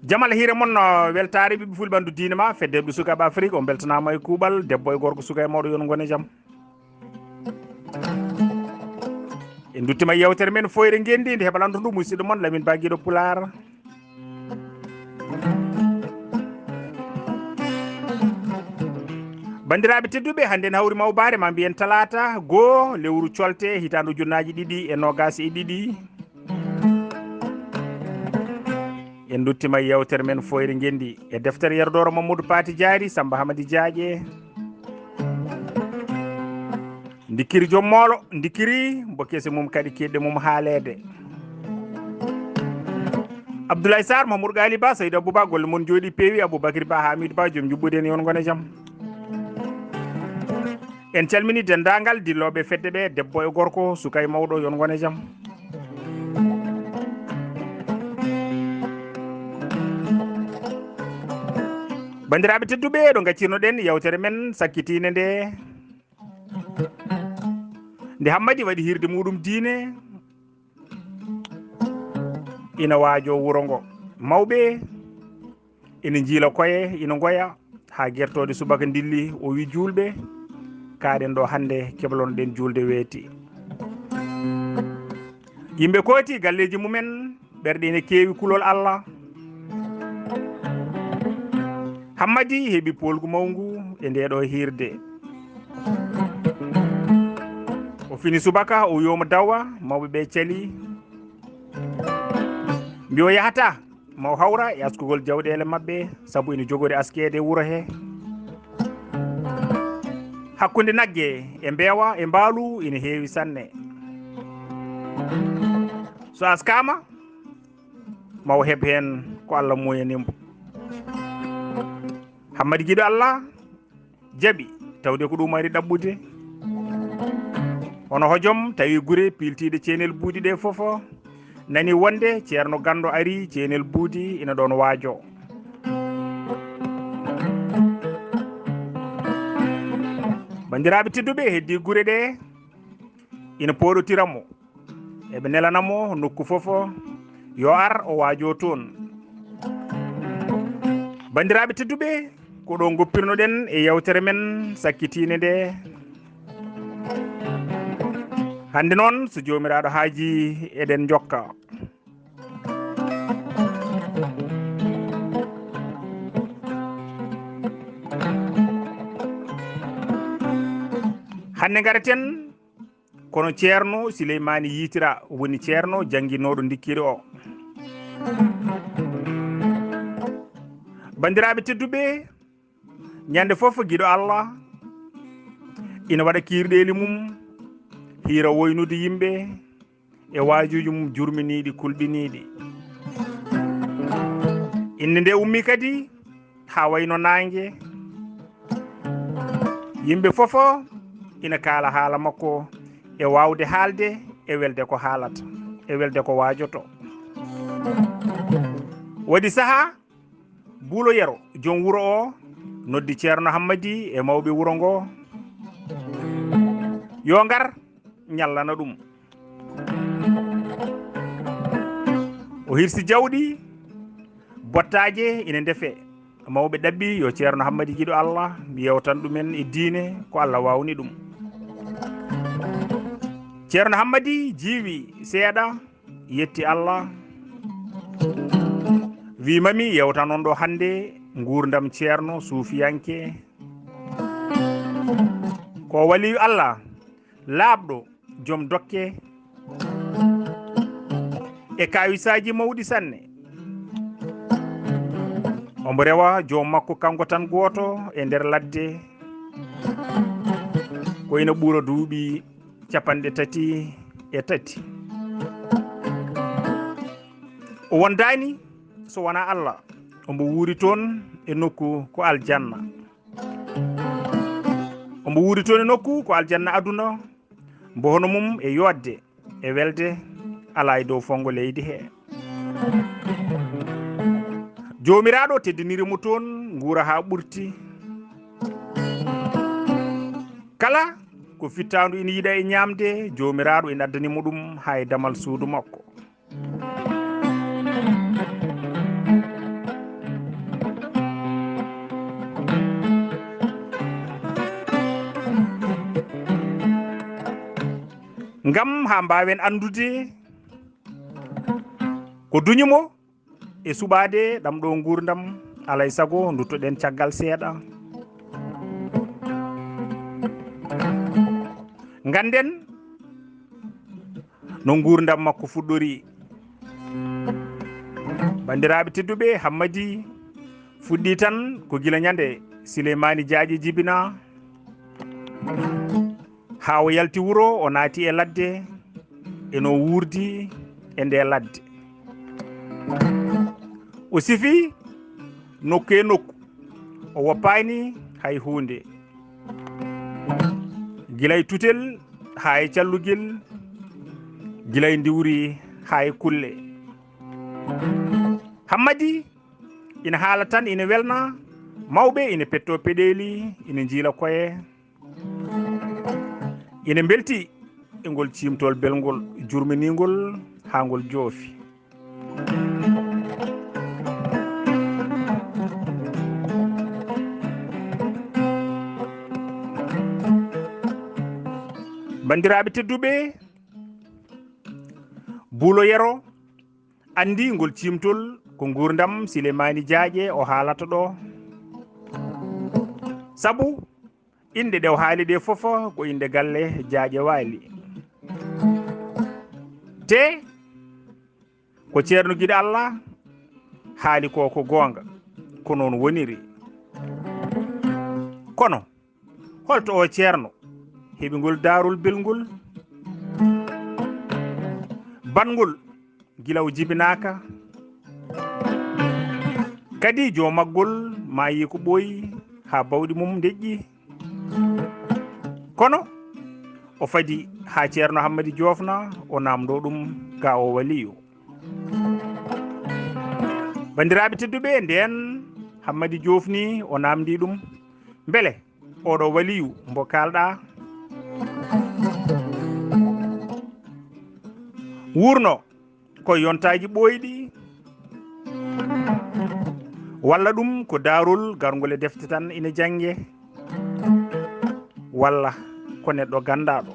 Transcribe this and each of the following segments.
jamal hire mon weltare ɓiɓe fulɓandu diine ma feddeɓe sukaɓe Afrique o beltanama e kuuɓal debbo e gorko suka e mawɗo yon gone jaam en duttima yewtere men foyre gendi nde heɓalandu ndu musidɗo moon Lamine Ba Guiɗo Pulaar bandiraɓe tedduɓe hande en hawri mawbare ma mbiyen talata goo lewru colte hitande ujunnaji ɗiɗi e nogas e ɗiɗi en duttima yewtere men foyre gendi e deftere yerdoro Mamadou Pati Diary Samba Hamadi Diaƴe dikkiri joom moolo dikkiri mbo kese mum kadi keɗɗe mum haalede Abdoulaye Sarr Mamoudou Gali Ba Saydou Abouba golle moon jooɗi peewi Aboubacry Ba Hamidou Ba joom jubbude en yon gone jaam en calmini dendagal dilloɓe fedde ɓe debbo e gorko suka e mawɗo yon gone jaam bandiraɓe tedduɓe ɗo gaccirnoɗen yewtere men sakkitine nde Hammadi waɗi hirde muɗum diine ina waajo wuro ngo mawɓe ina jiila koye ina goya ha guertode subaka dilli o wi julɓe kaɗen ɗo hande keblonɗen julde weeti yimɓe kooti galleji mumen ɓerɗe ine keewi kulol Allah Hammadi heeɓi polgu mawngu e ndeɗo hirde o fini subaka o yoma dawa mawɓe ɓe cali mbi o yahata maw hawra e askugol jawɗele mabɓe saabu ina jogori askede e wuuro he hakkude nagge e mbeewa e mbaalu ina heewi sanne so askama maw heeb hen ko Allah moyanimo Hammadi Guiɗo Allah jaaɓi tawde ko ɗum ari ɗaɓɓude hono hojom tawi guure piltiɗe ceenel buuɗi ɗe fofo nani wonde ceerno gando ari ceenel buuɗi ina ɗon waajo bandiraɓe tedduɓe heddi guure ɗe ina poɗotiramo eɓe nelanamo nokku fofo yo ar o waajo toon bandiraɓe tedduɓe ko ɗo goppirnoɗen e yewtere men sakkitine nde hande noon so jomiraɗo haaji eɗen jokka hande garaten kono ceerno Souleymani Yitira woni ceerno jangguinoɗo dikkiɗo o bandiraɓe tedduɓe ñande foof guiɗo Allah ina waɗa kirɗeli mum hira woynude yimɓe e wajuji mum jurminiɗi kulɓiniɗi inde nde ummi kadi ha wayno nangue yimɓe fofo ina kaala haala makko e wawde haalde e welde ko haalata e welde ko wajoto waɗi saaha buulo yero joom wuuro o noddi ceerno Hammadi e mawɓe wuuro ngo yo ngar ñallana ɗum o hirsi jawɗi bottaje ina ndefe mawɓe ɗabbi yo ceerno Hammadi Guiɗo Allah yewtan ɗumen e diine ko Allah wawni ɗum ceerno Hammadi jiiwi seeɗa yetti Allah wi mami yewtan on ɗo hande gurdam ceerno suufiyanke ko waliyu Allah laaɓɗo joom dokke e kawisaji mawɗi sanne omo rewa joom makko kanko tan goto e nder ladde ko ina ɓuura duuɓi 33 o wondani so wona Allah omo wuuri toon e nokku ko aljanna omo wuuri toon e nokku ko aljanna aduna mbo hono mum e yodde e welde ala e dow fongo leydi he jomiraɗo teddinirimo toon guura ha ɓurti kala ko fittandu ina yiiɗa e ñamde jomiraɗo ina addanimo ɗum ha e damal suudu makko ngam ha mbawen andude ko duñumo e suɓade ɗam ɗo gurdam alay saago duttoɗen caggal seeɗa ganden no gurdam makko fuɗɗori bandiraɓe tedduɓe Hammady fuɗɗi tan ko gila ñande Souleymany Diadji jibina ha o yalti wuuro o naati e ladde eno wurdi e nde ladde o sifi nokku e nokku o woppani hay hunde gilay tutel ha e callugel gilay ndiwri ha e kulle Hammady ina haala tan ina welna mawɓe ina petto peɗeli ina jiila koye ina belti e ngol cimtol belgol jurminigol ha ngol joofi bandiraɓe tedduɓe Buulo Yero andi ngol cimtol ko gurdam Souleymany Diadji o haalata ɗo sabu inde ɗe o haali ɗe foof ko inde galle Diadji Waly te ko ceerno guiɗo Allah haali ko gonga ko noon woniri kono holto o ceerno heeɓi ngol daarol belgol bangol gilaw jibinaka kadi jomaggol mayi ko ɓooyi ha bawɗi mum deƴƴi kono o fadi ha ceerno Hammady jofna o namdo ɗum ga o waliyu bandiraɓe tedduɓe nden Hammady jofni o namdi ɗum beele oɗo waliyu mbo kalɗa wurno koye yontaji ɓooyɗi walla ɗum ko darol gargol e defte tan ina jangge walla ko neɗɗo gandaɗo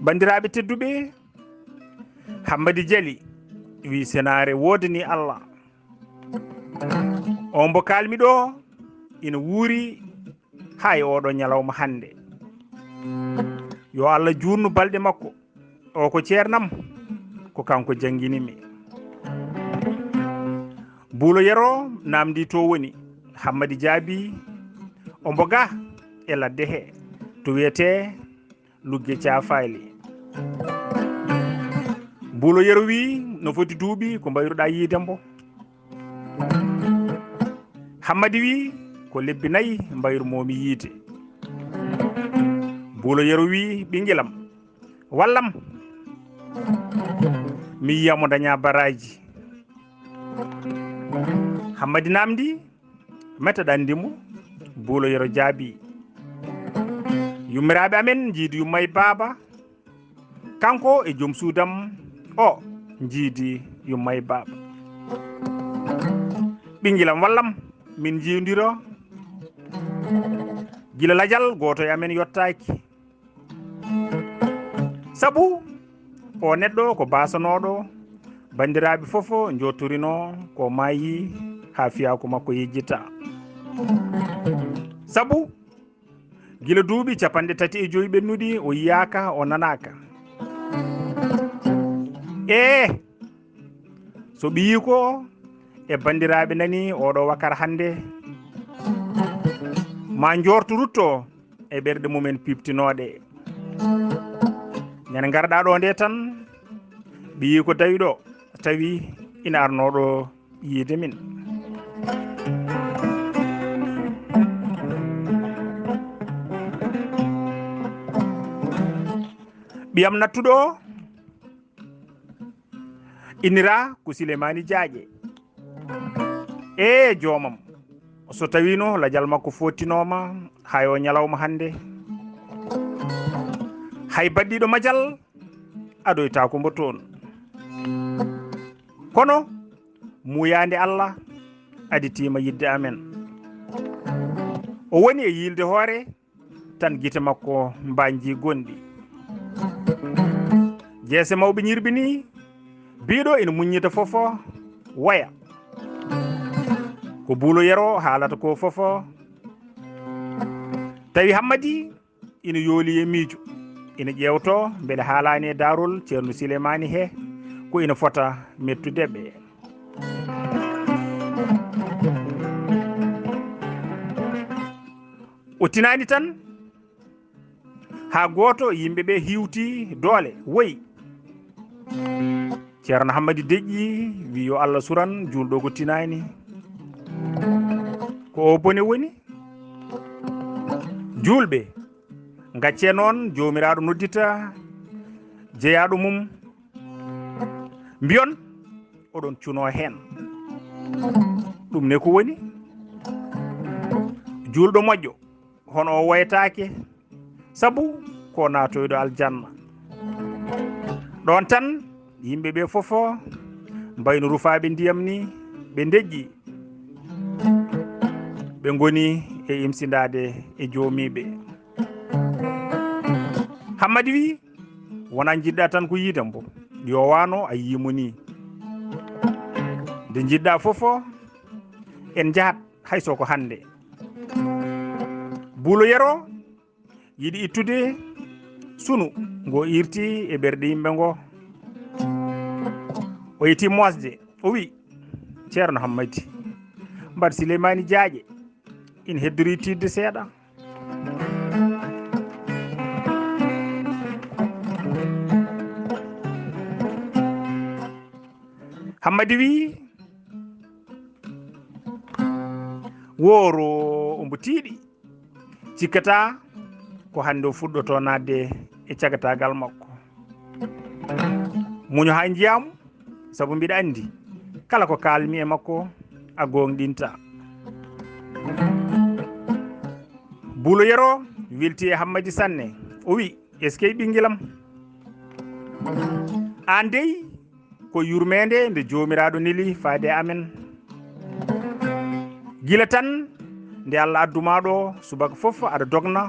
bandiraɓe tedduɓe Hammady Dially wi senare wodani Allah on mbo kalmi ɗo ina wuuri ha e oɗo ñalawma hande yo Allah jurnu balɗe makko o ko ceernam ko kanko jangguinimi Buulo Yero namdi to woni Hammady jaabi o mbo ga e ladde he to wiyete Lugge Thiafali Buulo Yero wi no foti duuɓi ko mbayruɗa yiide mbo Hammady wi ko lebbi 4 mbayrumomi yiide Buulo Yero wi ɓinguelam wallam mi yiyamo daña baraji Hammady namdi metaɗa andimo Buulo Yero jaabi yummiraɓe amen jiidi yummay baaba kanko e joom suudam o jiidi yummay baaba ɓinguelam wallam min jiwdiro gila ladial goto e amen yottaki sabu o neɗɗo ko basanoɗo bandiraɓe foof jottorino ko mayi ha fiyako makko yejjita sabu gila duuɓi 35 ɓennuɗi o yiyaka o nanaka so ɓiyi ko e bandiraɓe nani oɗo wakar hande ma jortu rutto e ɓerɗe mumen piptinoɗe nene garɗa ɗo nde tan ɓiyi ko dawiɗo tawi ina arnoɗo yiide min ɓiyam nattuɗo inira ko Silemani Diaƴe e joomam so tawino ladial makko fottinoma hay o ñalawma hande hay baddiɗo majal adoyta ko mbo toon kono muyande Allah aditima yidde amen o woni e yilde hoore tan guite makko mbanji gonɗi jeese mawɓe ñirbini biɗo ina muññita fofo waya ko buulo yero haalata ko fofo tawi hammadi ina yooli e miijo ina ƴewto beele haalani e darol ceerno Silemani he ko ina fota mettudeɓe o tinani tan ha goto yimɓeɓe hiwti doole woyi ceerno Hammadi deƴƴi wi yo Allah suran julɗo ko tinani ko o bone woni julɓe gacce noon jomiraɗo noddita jeeyaɗo mum mbiyon oɗon cuno hen ɗum ne ko woni julɗo moƴƴo hono o waytake sabu ko natoyɗo aljanna ɗon tan yimɓeɓe fofo mbayno rufaɓe ndiyam ni ɓe deƴƴi ɓe goni e imsidade e joomiɓe Hammadi wi wona jiɗɗa tan ko yiide mbo yo wano a yimo ni nde jiɗɗa fofo en jahat hayso ko hande buulo yero yiɗi ittude sunu ngo irti e ɓerɗe yimɓe ngo o yiti mosde o wi ceerno Hammadi mbar Silemani Diaƴe ina heddori tidde seeɗa Hammadi wi wooro ombo tiiɗi cikkata ko hande o fuɗɗoto nadde e cagatagal makko muño ha jiyamu sabu mbiɗa andi kala ko kalmi e makko a gonɗinta buulo yero wilti e Hammadi sanne o wi est ce que ɓinguelam an dey ko yurmede nde jomiraɗo neli faade amen gila tan nde Allah addumaɗo subaka foof aɗa dogna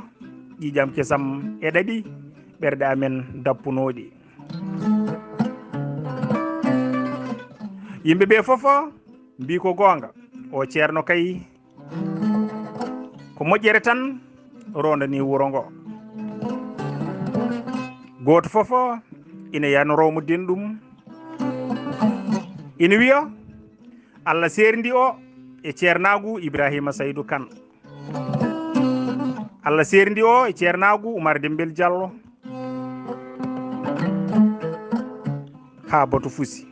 ƴiƴam kesam e ɗaɗi ɓerɗe amen dappunoɗi yimɓeɓe fofo mbi ko gonga o ceerno kay ko moƴƴere tan rondani wuro ngo goto fofo ina yanoromo denɗum ina wiya Allah serdi o e ceernagu Ibrahima Saydou Kane Allah serdi o e ceernagu Oumar Dembel Diallo ha bato fusi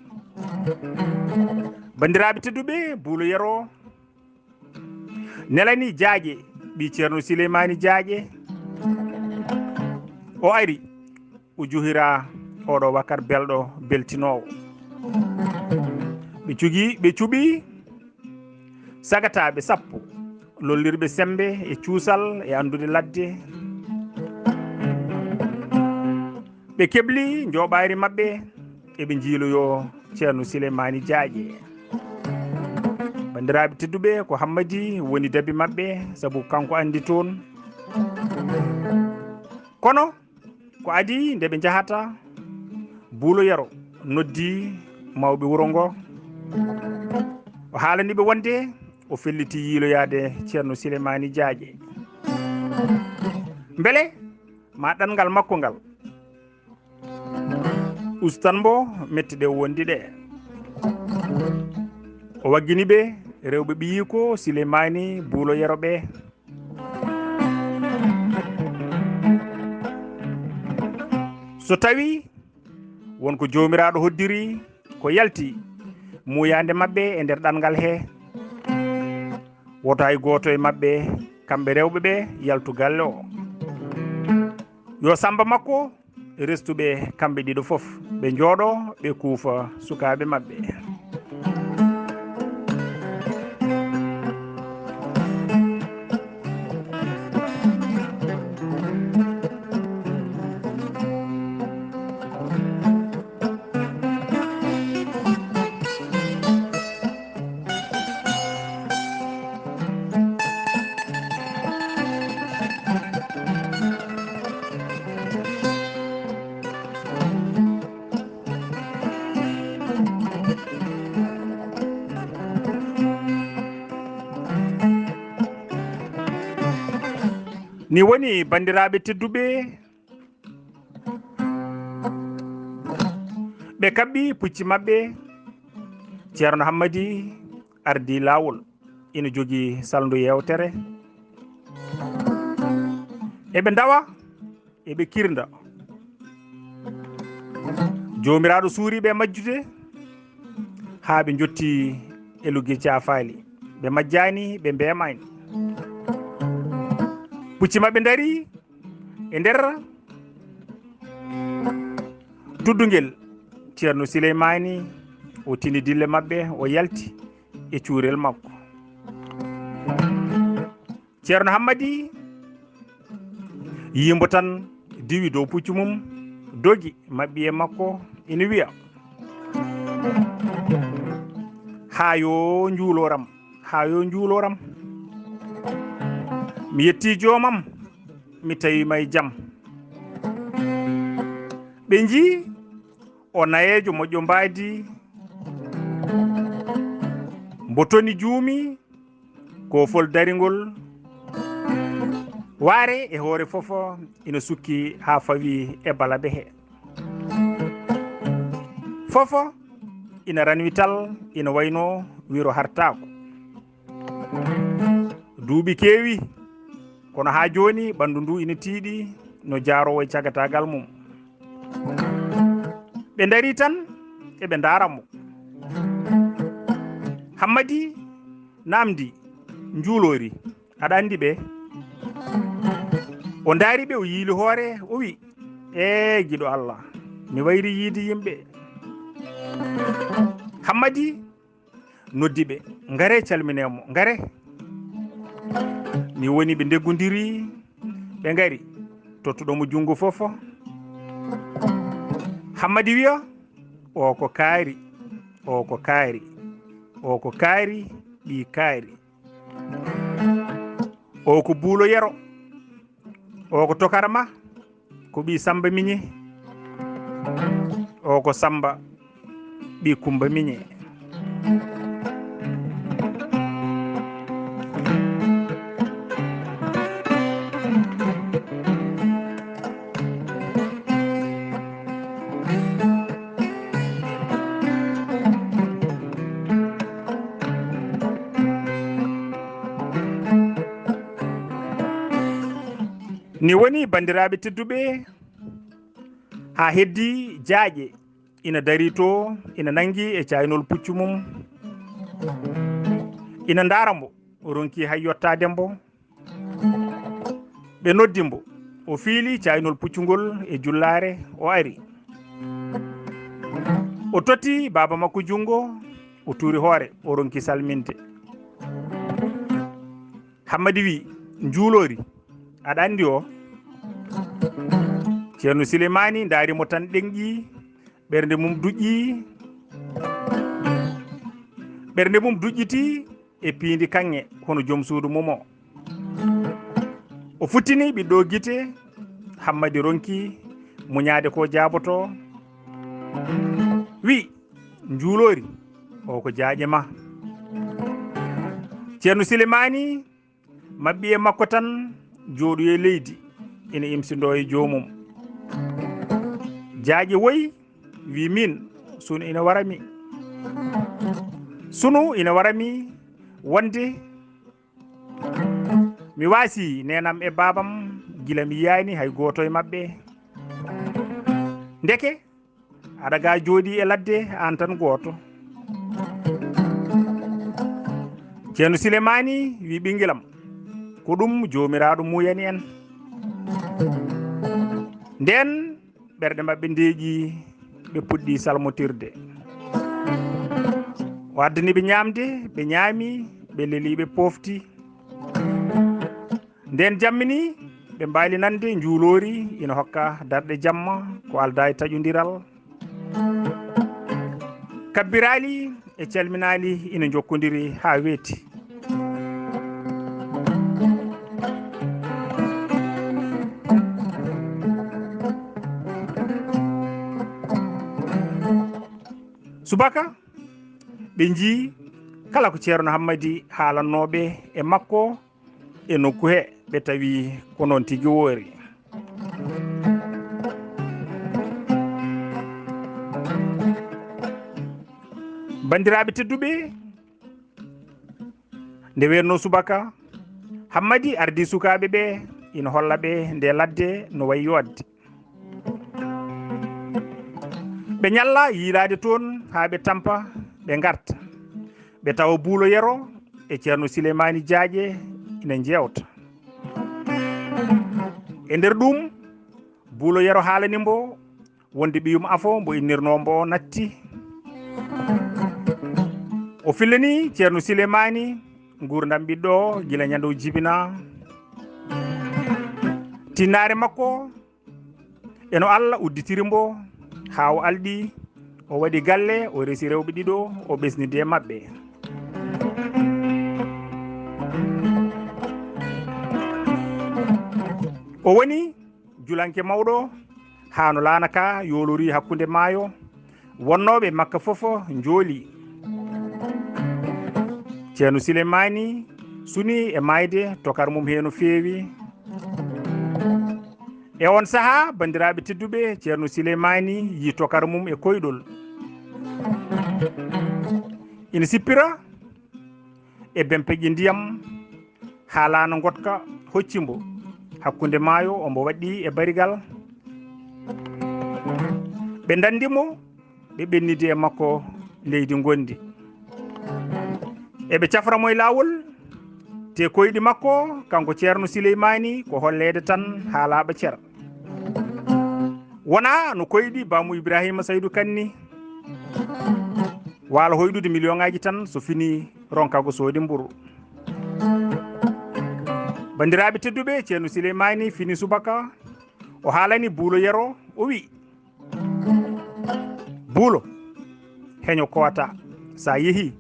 bandiraɓe tedduɓe buulo yero nelani Diaƴe ɓi ceerno Silemani Diaƴe o ari o johira oɗo wakkati belɗo beltinowo ɓe cuuɓi sagataɓe sappo lollirɓe sembe e cuusal e andude ladde ɓe keɓli joɓari mabɓe eɓe jiiloyo ceerno Silemani Diaƴe bandiraɓe tedduɓe ko Hammadi woni dabi mabɓe saabu kanko andi toon kono ko adi nde ɓe jahata buulo yero noddi mawɓe wuro ngo o haalaniɓe wonde o felliti yiiloyade ceerno Silemani Diaƴe beele ma ɗanngal makko ngal ustan mbo metti ɗe wondi ɗe o waggini ɓe rewɓe ɓiyi ko Silemani buulo yero ɓe so tawi wonko jomiraɗo hoddiri ko yalti muyande mabɓe e nder ɗanngal he woto hay goto e mabɓe kamɓe rewɓe ɓe yaltu galle o yo samba makko restuɓe kamɓe ɗiɗo fof ɓe jooɗo ɓe kuufa sukaɓe maɓɓe. ni woni bandiraɓe tedduɓe ɓe kabɓi pucci maɓɓe. ceerno hammadi ardi lawol ina jogui saldu yewtere eɓe dawa eɓe kirda jomiraɗo suuriɓe majjude ha ɓe jotti e lugge cafaali ɓe majjani ɓe mbemani pucci maɓɓe dari e nder tuddugel ceerno Souleymani o tini dille maɓɓe o yalti e cuurel makko. ceerno Hammadi yimbo tan diwi dow puccu mum dogi maɓɓi e makko ina wiya ha yo juuloram ha yo juuloram mi yetti joomam mi tawima e jaam. ɓe jii o nayejo moƴƴo mbaadi mbotoni juumi kofol darigol waare e hoore fof ina sukki ha fawi e balaɓe he fofo ina ranwital ina wayno wiro hartako duuɓi keewi kono ha joni ɓandu ndu ina tiiɗi no jaarowo e cagatagal mum. ɓe dari tan eɓe daramo Hammadi namdi juulori aɗa andi ɓe o daari ɓe o yiili hoore o wi guiɗo Allah mi wayri yiide yimɓe. Hammadi noddi ɓe ngare calminemo ngare ni woni ɓe deggodiri ɓe ngari tottuɗomo jungo fof. Hammadi wiya o ko kaari o ko kaari o ko kaari ɓi kaari o ko buulo yero o ko tokarma ko ɓi Samba Miñe o ko Samba ɓi Kumba Miñe. ni woni bandiraɓe tedduɓe ha heddi jaaƴe ina dari to ina nangi e caynol puccu mum ina daarambo o ronki hay yottadembo ɓe noddimbo o fiili caynol puccugol e jullare o ari o totti baba makko jungo o tuuri hoore o ronki salminte. Hammadi wi juulori aɗa andi o ceerno Souleymani daarimo tan ɗenƴi ɓernde mum duƴƴi ɓernde mum duƴƴiti e piindi kanŋe hono joom suudu mum o futtini ɓiɗɗo guite Hammadi ronki muñaade ko jaaboto wi juulori o ko jaaƴe ma. ceerno Souleymani mabɓi e makko tan jooɗu e leydi ina imsido e joomum. jaaƴe woyi wi min sunu ina warami sunu ina warami wonde mi waasi nenam e babam gila mi yiyani hay goto e mabɓe ndeke aɗa ga jooɗi e ladde an tan goto. ceerno Souleymani wi ɓinguelam ko ɗum jomiraɗo muyani en nden ɓerɗe maɓɓe ndeeƴi ɓe puɗɗi salmotirde o addaniɓe ñamde ɓe ñaami ɓe leeli ɓe pofti nden jammini ɓe mbaali nande njuulori ina hokka darɗe jamma ko alda e taƴodiral kabbirali e calminali ina jokkodiri ha weeti subaka ɓe jii kala ko ceerno hammadi haalannoɓe e makko e nokku he ɓe tawi ko noon tigi woori bandiraɓe tedduɓe nde wenno subaka hammadi ardi sukaɓe ɓe ina holla ɓe nde ladde no wayi yodde ɓe ñalla yiilade toon ha ɓe tampa ɓe garta ɓe tawa buulo yero e ceerno Souleymany Diaƴe ina jewta e nder ɗum buulo yero haalanimbo wonde ɓiyum afo mbo innirnombo natti o fillani ceerno Souleymany gurdam ɓiɗɗo gila ñande o jibina tinnare makko eno Allah udditirimbo ha o alɗi o waɗi galle o resi rewɓe ɗiɗo o ɓesnidi e maɓɓe o woni julanke mawɗo ha no laanaka yolori hakkude maayo wonnoɓe makka fofo jooli ceerno Souleymany suni e mayde tokar mum he no feewi e on saaha bandiraɓe tedduɓe ceerno Souleymany yi tokar mum e koyɗol ina sippira e bempeƴƴe ndiyam ha laana gotka hoccimbo hakkude maayo ombo waɗɗi e barigal ɓe dandimo ɓe ɓennidi e makko leydi gondi eɓe caframo e lawol te koyɗi makko kanko ceerno Souleymany ko hollede tan ha laaɓa cer wona no koyɗi bamou Ibrahima Saydou Kanni wala hoyɗude million ngaji tan so fini ronkago soodi mburu bandiraɓe tedduɓe ceerno Souleymany fini subaka o haalani buulo yero o wi buulo heño koota sa yeehi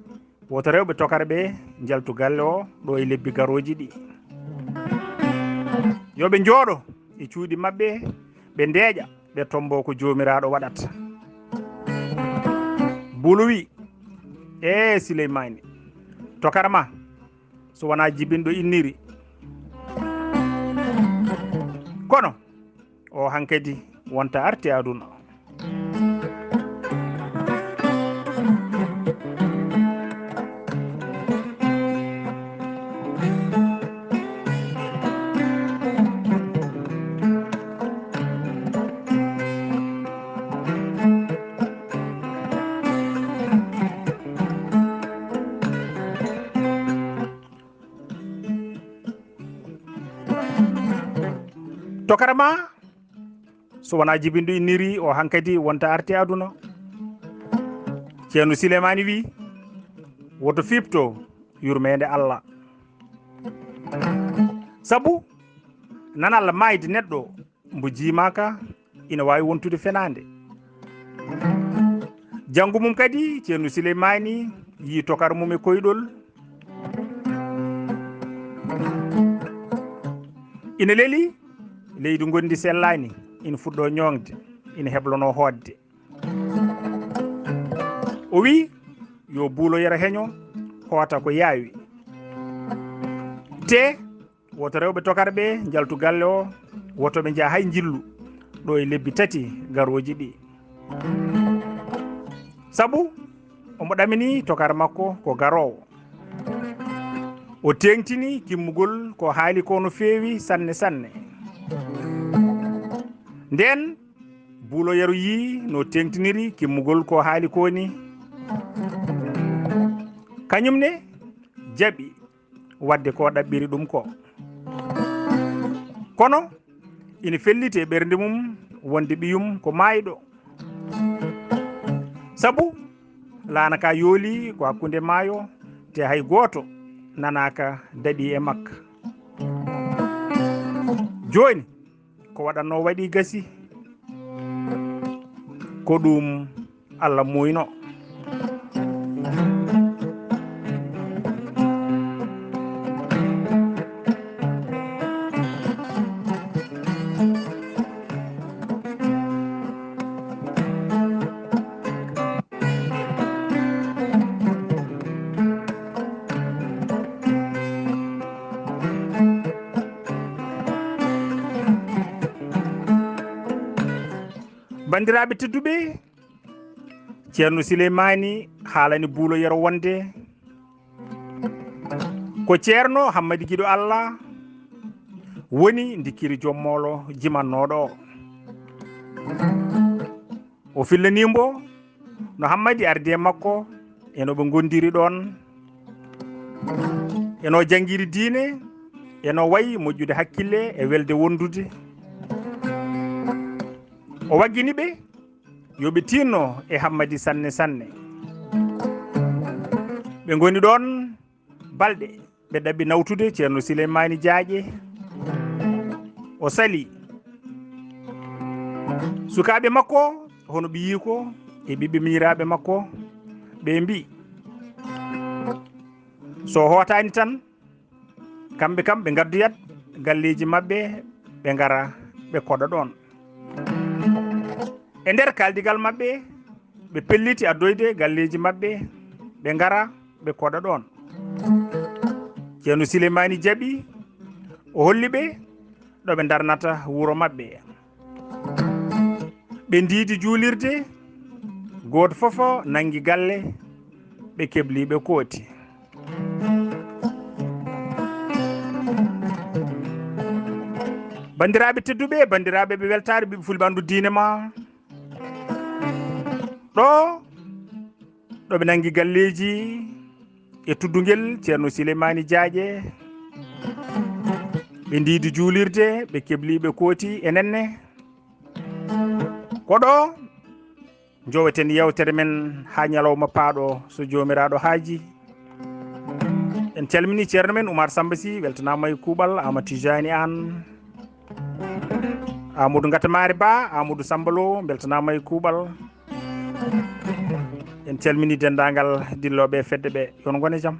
woto rewɓe tokara ɓe jaltu galle o ɗo e lebbi garoji ɗi yoɓe jooɗo e cuuɗi mabɓe ɓe ndeeƴa ɓe tombo ko jomiraɗo waɗata buulo wi e Souleymany tokara ma so wona jibinɗo inniri kono o hankadi wonta arti aduna tokara ma so wona jibinɗo inniri o hankadi wonta arti aduna ceerno Souleymany wi woto fipto yurmede Allah sabu nan Allah mayde neɗɗo mbo jimaka ina wawi wontude fenade janggo mum kadi ceerno Souleymany yi tokar mum e koyɗol ina leeli leydi gondi sellani ina fuɗɗo ñongde ina heblono hodde o wi yo buulo yero heño hoota ko yaawi te woto rewɓe tokara ɓe jaltu galle o woto ɓe jaa hay jillu ɗo e lebbi tati garoji ɗi sabu omo ɗamini tokara makko ko garowo o tengtini kimmugol ko haali ko no feewi sanne sanne nden buulo yero yi no tengtiniri kimmugol ko haali ko ni kañum ne jaɓi wadde ko ɗaɓɓiri ɗum ko kono ina felliti e ɓernde mum wonde ɓiyum ko mayɗo sabu laana ka yooli ko hakkunde maayo te hay gooto nanaka daɗi e makka joni ko waɗanno waɗi gasi ko ɗum Allah muyno bandiraɓe tedduɓe ceerno Souleymany haalani buulo yero wonde ko ceerno Hammady Guiɗo Allah woni dikkiri jommolo jimannoɗo o fillanimbo no Hammady ardi e makko eno ɓe gondiri ɗon eno janguiri diine eno wayi moƴƴude hakkille e welde wondude o waggini ɓe yoɓe tinno e Hammady sanne sanne ɓe goni ɗon balɗe ɓe ɗaɓɓi nawtude ceerno Souleymany Diaƴe o sali sukaɓe makko hono ɓiyi ko e ɓiɓɓe miraɓe makko ɓe mbi so hotani tan kamɓe kam ɓe gadduyat galleji mabɓe ɓe gara ɓe koɗa ɗon e nder kaldigal mabɓe ɓe pelliti addoyde galleji mabɓe ɓe gara ɓe koɗa ɗon ceerno Souleymany jaaɓi o holli ɓe ɗo ɓe darnata wuuro mabɓe ɓe ndiidi juulirde goto fofo nangi galle ɓe kebliɓe kooti bandiraɓe tedduɓe bandiraɓe ɓe weltare ɓiɓe fulɓe andu diine ma ɗo ɓe nangi galleji e tuddugel ceerno Souleymany Diaƴe ɓe ndiidi juulirde ɓe kebliɓe kooti enenne koɗo joweten yewtere men ha ñalawma paaɗo so jomiraɗo haaji en calmini ceerno men Oumar Samba Sy weltanama e kuuɓal Amadou Tijani Anne Amadou Gatamari Ba Amadou Sambalo beltanama e kuuɓal en calmini dendagal dilloɓe fedde ɓe yon gone jaam